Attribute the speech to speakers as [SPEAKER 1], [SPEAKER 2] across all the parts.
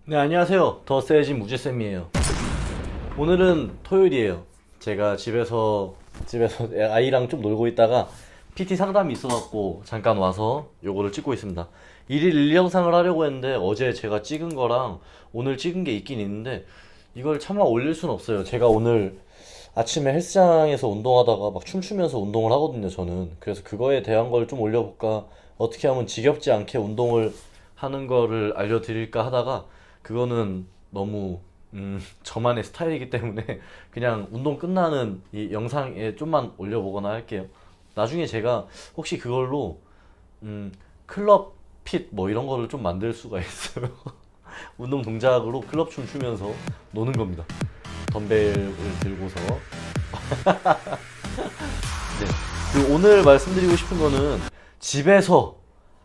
[SPEAKER 1] 네, 안녕하세요. 더 세진 무지쌤이에요. 오늘은 토요일이에요. 제가 집에서 아이랑 좀 놀고 있다가 PT 상담이 있어갖고 잠깐 와서 요거를 찍고 있습니다. 일일 일 영상을 하려고 했는데 어제 제가 찍은 거랑 오늘 찍은 게 있긴 있는데 이걸 차마 올릴 순 없어요. 제가 오늘 아침에 헬스장에서 운동하다가 막 춤추면서 운동을 하거든요, 저는. 그래서 그거에 대한 걸 좀 올려볼까, 어떻게 하면 지겹지 않게 운동을 하는 거를 알려드릴까 하다가 그거는 너무 저만의 스타일이기 때문에 그냥 운동 끝나는 이 영상에 좀만 올려보거나 할게요. 나중에 제가 혹시 그걸로 클럽 핏 뭐 이런 거를 좀 만들 수가 있어요. 운동 동작으로 클럽 춤 추면서 노는 겁니다. 덤벨을 들고서. 네. 그리고 오늘 말씀드리고 싶은 거는 집에서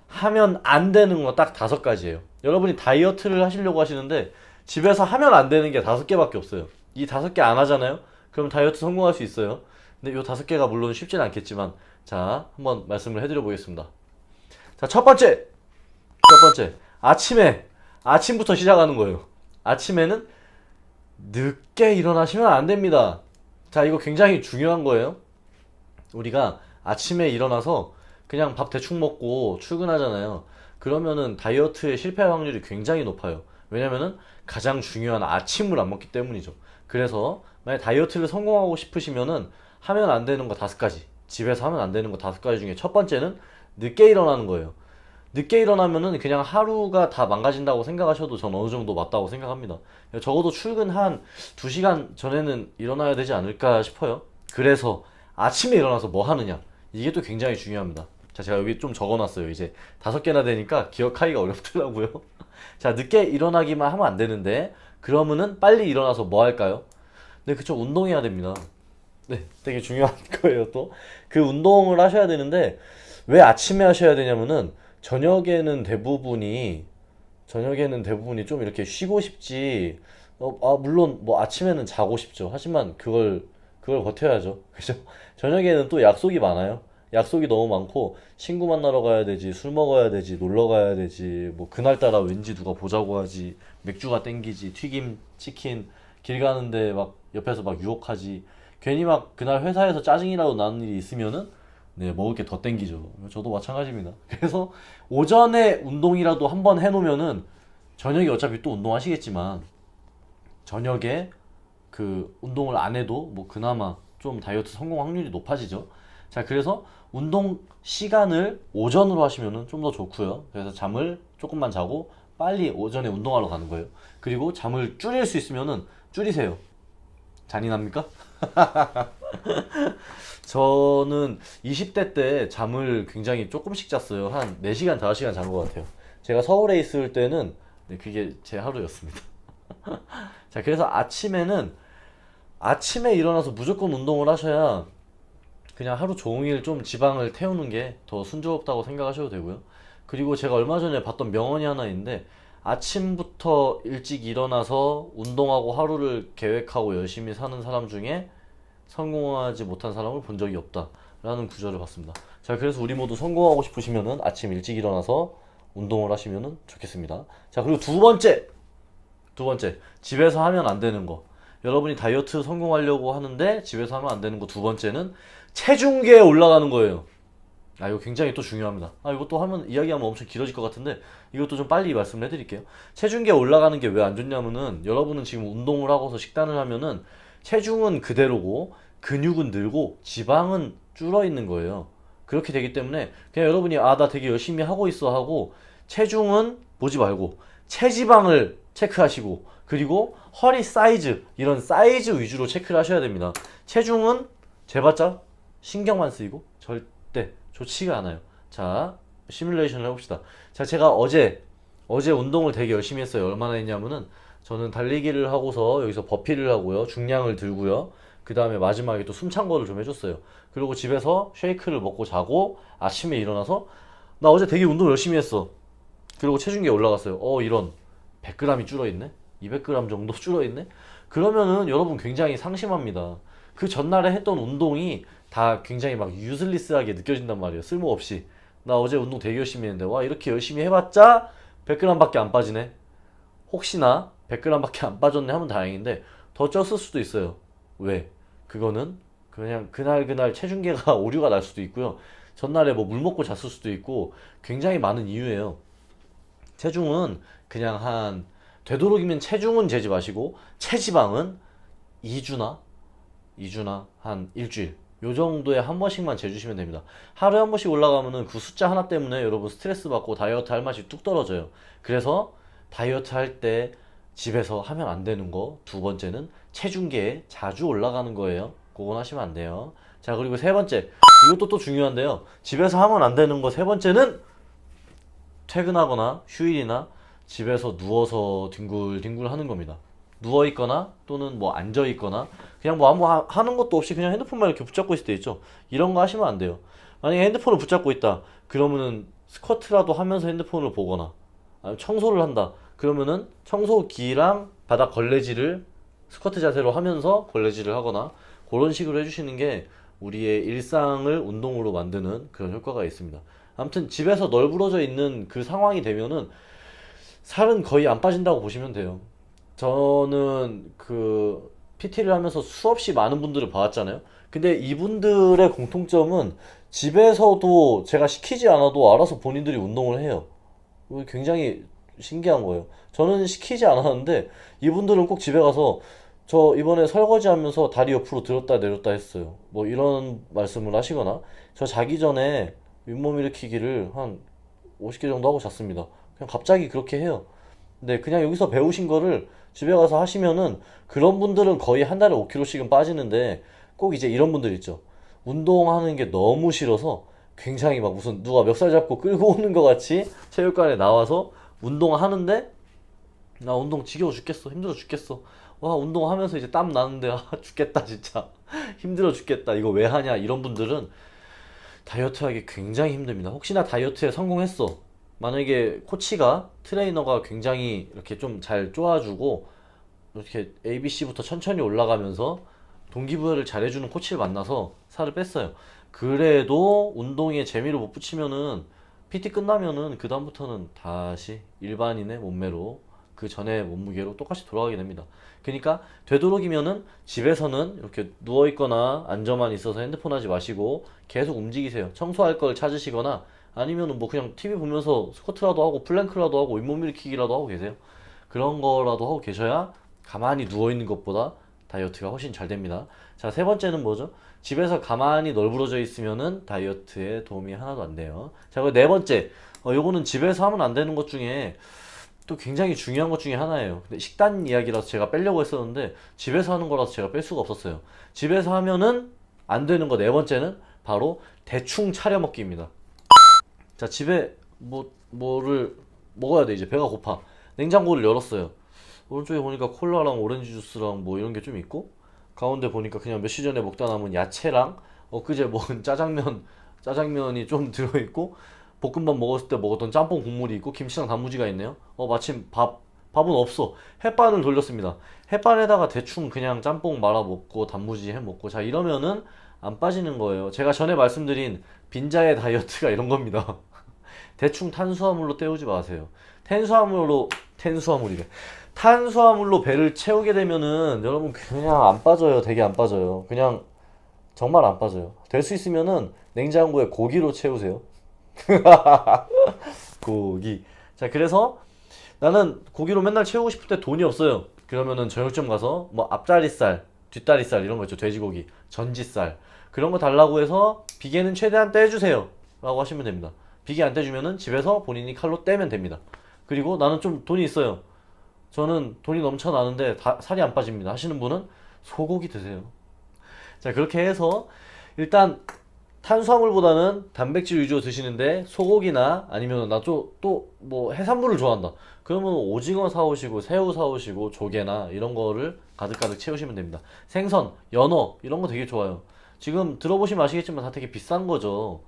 [SPEAKER 1] 하면 안 되는 거 딱 5가지예요. 여러분이 다이어트를 하시려고 하시는데 집에서 하면 안 되는 게 5개밖에 없어요. 이 5개 안 하잖아요? 그럼 다이어트 성공할 수 있어요. 근데 이 5개가 물론 쉽진 않겠지만 자, 한번 말씀을 해드려 보겠습니다. 자, 첫 번째, 아침부터 시작하는 거예요. 아침에는 늦게 일어나시면 안 됩니다. 자, 이거 굉장히 중요한 거예요. 우리가 아침에 일어나서 그냥 밥 대충 먹고 출근하잖아요. 그러면은 다이어트의 실패 확률이 굉장히 높아요. 왜냐면은 가장 중요한 아침을 안 먹기 때문이죠. 그래서 만약 다이어트를 성공하고 싶으시면은 하면 안 되는 거 5가지. 집에서 하면 안 되는 거 5가지 중에 첫 번째는 늦게 일어나는 거예요. 늦게 일어나면은 그냥 하루가 다 망가진다고 생각하셔도 전 어느 정도 맞다고 생각합니다. 적어도 출근 한 2시간 전에는 일어나야 되지 않을까 싶어요. 그래서 아침에 일어나서 뭐 하느냐. 이게 또 굉장히 중요합니다. 자, 제가 여기 좀 적어놨어요. 이제 5개나 되니까 기억하기가 어렵더라고요. 자, 늦게 일어나기만 하면 안 되는데, 그러면은 빨리 일어나서 뭐 할까요? 네, 그쵸. 운동해야 됩니다. 네, 되게 중요한 거예요, 또. 그 운동을 하셔야 되는데, 왜 아침에 하셔야 되냐면은, 저녁에는 대부분이 좀 이렇게 쉬고 싶지, 물론 뭐 아침에는 자고 싶죠. 하지만 그걸 버텨야죠. 그죠? 저녁에는 또 약속이 많아요. 약속이 너무 많고, 친구 만나러 가야 되지, 술 먹어야 되지, 놀러 가야 되지, 뭐, 그날따라 왠지 누가 보자고 하지, 맥주가 땡기지, 튀김, 치킨, 길 가는데 막 옆에서 막 유혹하지, 괜히 막 그날 회사에서 짜증이라도 나는 일이 있으면은, 네, 먹을 게 더 땡기죠. 저도 마찬가지입니다. 그래서 오전에 운동이라도 한번 해놓으면은, 저녁에 어차피 또 운동하시겠지만, 저녁에 그 운동을 안 해도 뭐 그나마 좀 다이어트 성공 확률이 높아지죠. 자, 그래서 운동 시간을 오전으로 하시면은 좀 더 좋고요. 그래서 잠을 조금만 자고 빨리 오전에 운동하러 가는 거예요. 그리고 잠을 줄일 수 있으면은 줄이세요. 잔인합니까? 저는 20대 때 잠을 굉장히 조금씩 잤어요. 한 4시간, 5시간 잔 것 같아요. 제가 서울에 있을 때는 네, 그게 제 하루였습니다. 자, 그래서 아침에 일어나서 무조건 운동을 하셔야 그냥 하루 종일 좀 지방을 태우는 게 더 순조롭다고 생각하셔도 되고요. 그리고 제가 얼마 전에 봤던 명언이 하나 있는데, 아침부터 일찍 일어나서 운동하고 하루를 계획하고 열심히 사는 사람 중에 성공하지 못한 사람을 본 적이 없다 라는 구절을 봤습니다. 자, 그래서 우리 모두 성공하고 싶으시면은 아침 일찍 일어나서 운동을 하시면 좋겠습니다. 자, 그리고 두 번째, 집에서 하면 안 되는 거. 여러분이 다이어트 성공하려고 하는데 집에서 하면 안 되는 거 2번째는 체중계에 올라가는 거예요. 아, 이거 굉장히 또 중요합니다. 이것도 이야기하면 엄청 길어질 것 같은데, 이것도 좀 빨리 말씀을 해드릴게요. 체중계에 올라가는 게 왜 안 좋냐면은, 여러분은 지금 운동을 하고서 식단을 하면은, 체중은 그대로고, 근육은 늘고, 지방은 줄어 있는 거예요. 그렇게 되기 때문에, 그냥 여러분이, 나 되게 열심히 하고 있어 하고, 체중은 보지 말고, 체지방을 체크하시고, 그리고 허리 사이즈, 이런 사이즈 위주로 체크를 하셔야 됩니다. 체중은 재봤자 신경만 쓰이고 절대 좋지가 않아요. 자, 시뮬레이션을 해봅시다. 자, 제가 어제 운동을 되게 열심히 했어요. 얼마나 했냐면은, 저는 달리기를 하고서 여기서 버피를 하고요. 중량을 들고요. 그 다음에 마지막에 또 숨찬 거를 좀 해줬어요. 그리고 집에서 쉐이크를 먹고 자고 아침에 일어나서, 나 어제 되게 운동 열심히 했어. 그리고 체중계에 올라갔어요. 이런 100g이 줄어있네? 200g 정도 줄어있네? 그러면은 여러분 굉장히 상심합니다. 그 전날에 했던 운동이 다 굉장히 막 유슬리스하게 느껴진단 말이에요. 쓸모없이. 나 어제 운동 되게 열심히 했는데, 와, 이렇게 열심히 해봤자 100g 밖에 안 빠지네? 혹시나 100g밖에 안 빠졌네 하면 다행인데 더 쪘을 수도 있어요. 왜? 그거는 그냥 그날 체중계가 오류가 날 수도 있고요. 전날에 뭐 물 먹고 잤을 수도 있고 굉장히 많은 이유예요. 체중은 그냥 되도록이면 체중은 재지 마시고 체지방은 2주나 한 일주일 요 정도에 한 번씩만 재주시면 됩니다. 하루에 한 번씩 올라가면은 그 숫자 하나 때문에 여러분 스트레스 받고 다이어트 할 맛이 뚝 떨어져요. 그래서 다이어트 할 때 집에서 하면 안 되는 거 두 번째는 체중계에 자주 올라가는 거예요. 그건 하시면 안 돼요. 자, 그리고 세 번째, 이것도 또 중요한데요. 집에서 하면 안 되는 거 세 번째는 퇴근하거나 휴일이나 집에서 누워서 뒹굴뒹굴 하는 겁니다. 누워 있거나 또는 뭐 앉아 있거나 그냥 뭐 아무 하는 것도 없이 그냥 핸드폰만 이렇게 붙잡고 있을 때 있죠. 이런 거 하시면 안 돼요. 만약에 핸드폰을 붙잡고 있다. 그러면은 스쿼트라도 하면서 핸드폰을 보거나 아니면 청소를 한다. 그러면은 청소기랑 바닥 걸레질을 스쿼트 자세로 하면서 걸레질을 하거나 그런 식으로 해주시는 게 우리의 일상을 운동으로 만드는 그런 효과가 있습니다. 아무튼 집에서 널브러져 있는 그 상황이 되면은 살은 거의 안 빠진다고 보시면 돼요. 저는 그 PT를 하면서 수없이 많은 분들을 봐왔잖아요. 근데 이분들의 공통점은 집에서도 제가 시키지 않아도 알아서 본인들이 운동을 해요. 이거 굉장히 신기한 거예요. 저는 시키지 않았는데 이분들은 꼭 집에 가서 저 이번에 설거지 하면서 다리 옆으로 들었다 내렸다 했어요. 뭐 이런 말씀을 하시거나 저 자기 전에 윗몸 일으키기를 한 50개 정도 하고 잤습니다. 그냥 갑자기 그렇게 해요. 근데 그냥 여기서 배우신 거를 집에 가서 하시면은 그런 분들은 거의 한 달에 5kg씩은 빠지는데 꼭 이제 이런 분들 있죠. 운동하는 게 너무 싫어서 굉장히 막 무슨 누가 멱살 잡고 끌고 오는 것 같이 체육관에 나와서 운동하는데 나 운동 지겨워 죽겠어. 힘들어 죽겠어. 와, 운동하면서 이제 땀 나는데 아, 죽겠다 진짜. 힘들어 죽겠다. 이거 왜 하냐? 이런 분들은 다이어트 하기 굉장히 힘듭니다. 혹시나 다이어트에 성공했어. 만약에 코치가, 트레이너가 굉장히 이렇게 좀 잘 쪼아주고, 이렇게 ABC부터 천천히 올라가면서 동기부여를 잘해주는 코치를 만나서 살을 뺐어요. 그래도 운동에 재미를 못 붙이면은, PT 끝나면은, 그다음부터는 다시 일반인의 몸매로, 그 전에 몸무게로 똑같이 돌아가게 됩니다. 그러니까 되도록이면은 집에서는 이렇게 누워 있거나 앉아만 있어서 핸드폰 하지 마시고 계속 움직이세요. 청소할 걸 찾으시거나 아니면은 뭐 그냥 TV 보면서 스쿼트라도 하고 플랭크라도 하고 윗몸 일으키기라도 하고 계세요. 그런 거라도 하고 계셔야 가만히 누워 있는 것보다 다이어트가 훨씬 잘 됩니다. 자, 세 번째는 뭐죠? 집에서 가만히 널브러져 있으면은 다이어트에 도움이 하나도 안 돼요. 자, 그리고 네 번째, 요거는 집에서 하면 안 되는 것 중에 또 굉장히 중요한 것 중에 하나예요. 근데 식단 이야기라서 제가 빼려고 했었는데 집에서 하는 거라서 제가 뺄 수가 없었어요. 집에서 하면은 안 되는 거 네 번째는 바로 대충 차려 먹기입니다. 자, 집에 뭐를 먹어야 돼. 이제 배가 고파. 냉장고를 열었어요. 오른쪽에 보니까 콜라랑 오렌지 주스랑 뭐 이런 게 좀 있고 가운데 보니까 그냥 며칠 전에 먹다 남은 야채랑 엊그제 먹은 짜장면이 좀 들어있고 볶음밥 먹었을 때 먹었던 짬뽕 국물이 있고 김치랑 단무지가 있네요. 마침 밥은 없어. 햇반을 돌렸습니다. 햇반에다가 대충 그냥 짬뽕 말아 먹고 단무지 해 먹고 자 이러면은 안 빠지는 거예요. 제가 전에 말씀드린 빈자의 다이어트가 이런 겁니다. 대충 탄수화물로 때우지 마세요. 탄수화물이래. 탄수화물로 배를 채우게 되면은 여러분 그냥 안 빠져요. 되게 안 빠져요. 그냥 정말 안 빠져요. 될 수 있으면은 냉장고에 고기로 채우세요. 고기. 자, 그래서 나는 고기로 맨날 채우고 싶을 때 돈이 없어요. 그러면은 저녁점 가서 뭐 앞다리살, 뒷다리살 이런 거 있죠. 돼지고기, 전지살. 그런 거 달라고 해서 비계는 최대한 떼주세요. 라고 하시면 됩니다. 비계 안 떼주면은 집에서 본인이 칼로 떼면 됩니다. 그리고 나는 좀 돈이 있어요. 저는 돈이 넘쳐나는데 살이 안 빠집니다. 하시는 분은 소고기 드세요. 자, 그렇게 해서 일단 탄수화물보다는 단백질 위주로 드시는데 소고기나 아니면 나 또 뭐 해산물을 좋아한다. 그러면 오징어 사오시고 새우 사오시고 조개나 이런 거를 가득가득 채우시면 됩니다. 생선, 연어 이런 거 되게 좋아요. 지금 들어보시면 아시겠지만 다 되게 비싼 거죠.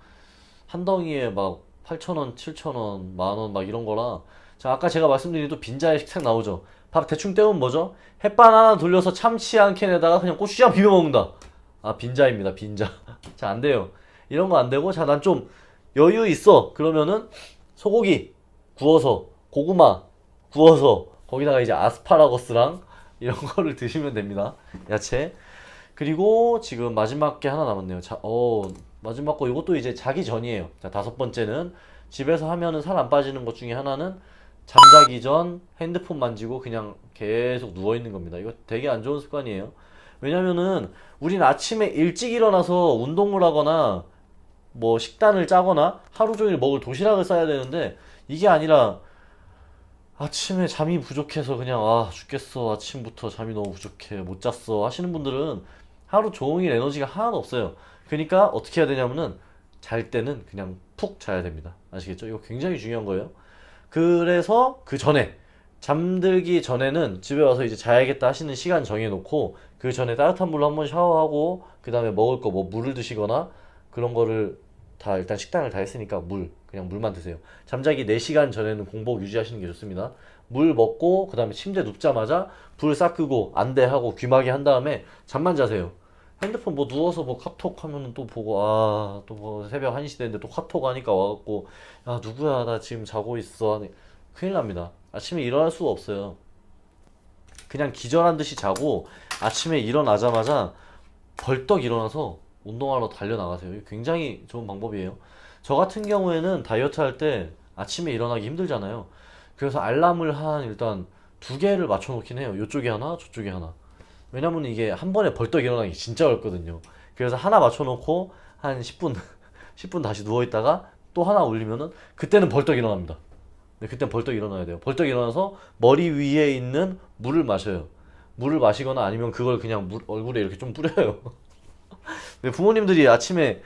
[SPEAKER 1] 한 덩이에 막 8,000원, 7,000원, 만원 막 이런 거라. 자, 아까 제가 말씀드린 또 빈자의 식탁 나오죠. 밥 대충 때우면 뭐죠? 햇반 하나 돌려서 참치 한 캔에다가 그냥 고추장 비벼 먹는다. 아, 빈자입니다, 빈자. 자, 안 돼요. 이런 거 안 되고, 자, 난 좀 여유 있어. 그러면은 소고기 구워서, 고구마 구워서, 거기다가 이제 아스파라거스랑 이런 거를 드시면 됩니다. 야채. 그리고 지금 마지막 게 하나 남았네요. 마지막 거 이것도 이제 자기 전이에요. 자, 다섯 번째는 집에서 하면은 살 안 빠지는 것 중에 하나는 잠자기 전 핸드폰 만지고 그냥 계속 누워 있는 겁니다. 이거 되게 안 좋은 습관이에요. 왜냐면은 우린 아침에 일찍 일어나서 운동을 하거나 뭐 식단을 짜거나 하루 종일 먹을 도시락을 싸야 되는데 이게 아니라 아침에 잠이 부족해서 그냥 죽겠어 아침부터 잠이 너무 부족해 못 잤어 하시는 분들은 하루 종일 에너지가 하나도 없어요. 그러니까 어떻게 해야 되냐면은 잘 때는 그냥 푹 자야 됩니다. 아시겠죠? 이거 굉장히 중요한 거예요. 그래서 그 전에 잠들기 전에는 집에 와서 이제 자야겠다 하시는 시간 정해놓고 그 전에 따뜻한 물로 한번 샤워하고 그 다음에 먹을 거 뭐 물을 드시거나 그런 거를 다 일단 식단을 다 했으니까 그냥 물만 드세요. 잠자기 4시간 전에는 공복 유지하시는 게 좋습니다. 물 먹고 그 다음에 침대 눕자마자 불 싹 끄고 안대 하고 귀마개 한 다음에 잠만 자세요. 핸드폰 뭐 누워서 뭐 카톡 하면은 또 보고 또 뭐 새벽 1시 됐는데 또 카톡 하니까 와갖고 야 누구야 나 지금 자고 있어 하니 큰일 납니다. 아침에 일어날 수가 없어요. 그냥 기절한 듯이 자고 아침에 일어나자마자 벌떡 일어나서 운동하러 달려나가세요. 이거 굉장히 좋은 방법이에요. 저 같은 경우에는 다이어트 할 때 아침에 일어나기 힘들잖아요. 그래서 알람을 일단 2개를 맞춰 놓긴 해요. 요쪽에 하나, 저쪽에 하나. 왜냐면 이게 한 번에 벌떡 일어나기 진짜 어렵거든요. 그래서 하나 맞춰 놓고 한 10분, 10분 다시 누워 있다가 또 하나 올리면은 그때는 벌떡 일어납니다. 네, 그땐 벌떡 일어나야 돼요. 벌떡 일어나서 머리 위에 있는 물을 마셔요. 물을 마시거나 아니면 그걸 그냥 얼굴에 이렇게 좀 뿌려요. 근데 부모님들이 아침에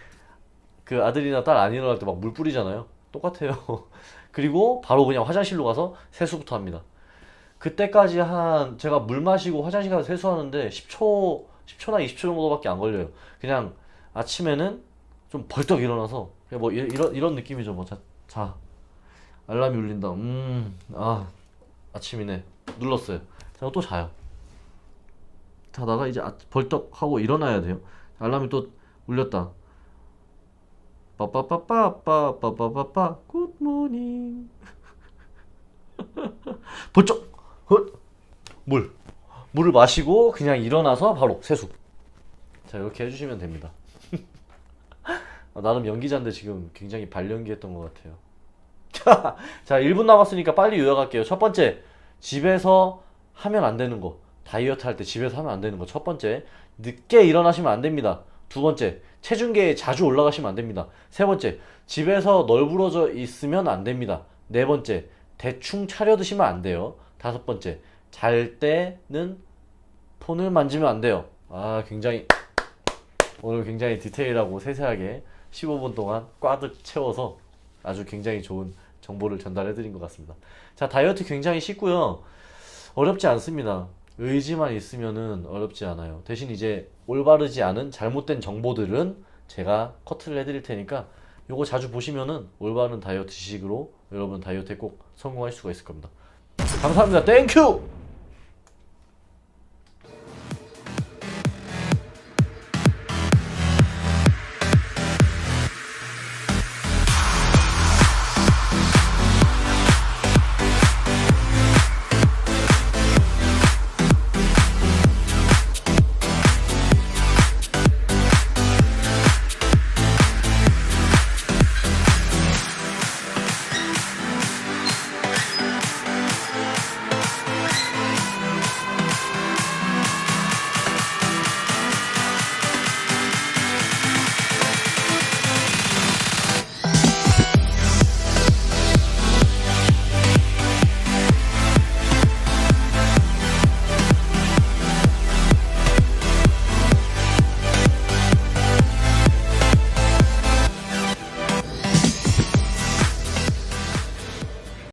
[SPEAKER 1] 그 아들이나 딸 안 일어날 때 막 물 뿌리잖아요. 똑같아요. 그리고 바로 그냥 화장실로 가서 세수부터 합니다. 그때까지 제가 물 마시고 화장실 가서 세수하는데 10초나 20초 정도밖에 안 걸려요. 그냥 아침에는 좀 벌떡 일어나서 그냥 뭐 이런 느낌이죠. 뭐 자, 알람이 울린다. 아침이네. 눌렀어요. 자, 또 자요. 자다가 이제 벌떡 하고 일어나야 돼요. 알람이 또 울렸다. 빠빠빠빠빠빠빠빠 굿모닝. 벌쩍 물을 마시고 그냥 일어나서 바로 세수. 자, 이렇게 해주시면 됩니다. 나름 연기자인데 지금 굉장히 발연기했던 것 같아요. 자, 1분 남았으니까 빨리 요약할게요. 첫 번째, 집에서 하면 안 되는 거. 다이어트 할 때 집에서 하면 안 되는 거. 첫 번째, 늦게 일어나시면 안 됩니다. 두 번째, 체중계에 자주 올라가시면 안 됩니다. 세 번째, 집에서 널브러져 있으면 안 됩니다. 네 번째, 대충 차려 드시면 안 돼요. 다섯 번째, 잘 때는 폰을 만지면 안 돼요. 오늘 굉장히 디테일하고 세세하게 15분 동안 꽉득 채워서 아주 굉장히 좋은 정보를 전달해 드린 것 같습니다. 자, 다이어트 굉장히 쉽고요. 어렵지 않습니다. 의지만 있으면은 어렵지 않아요. 대신 이제 올바르지 않은 잘못된 정보들은 제가 커트를 해드릴 테니까 요거 자주 보시면은 올바른 다이어트 지식으로 여러분 다이어트에 꼭 성공할 수가 있을 겁니다. 감사합니다. 땡큐!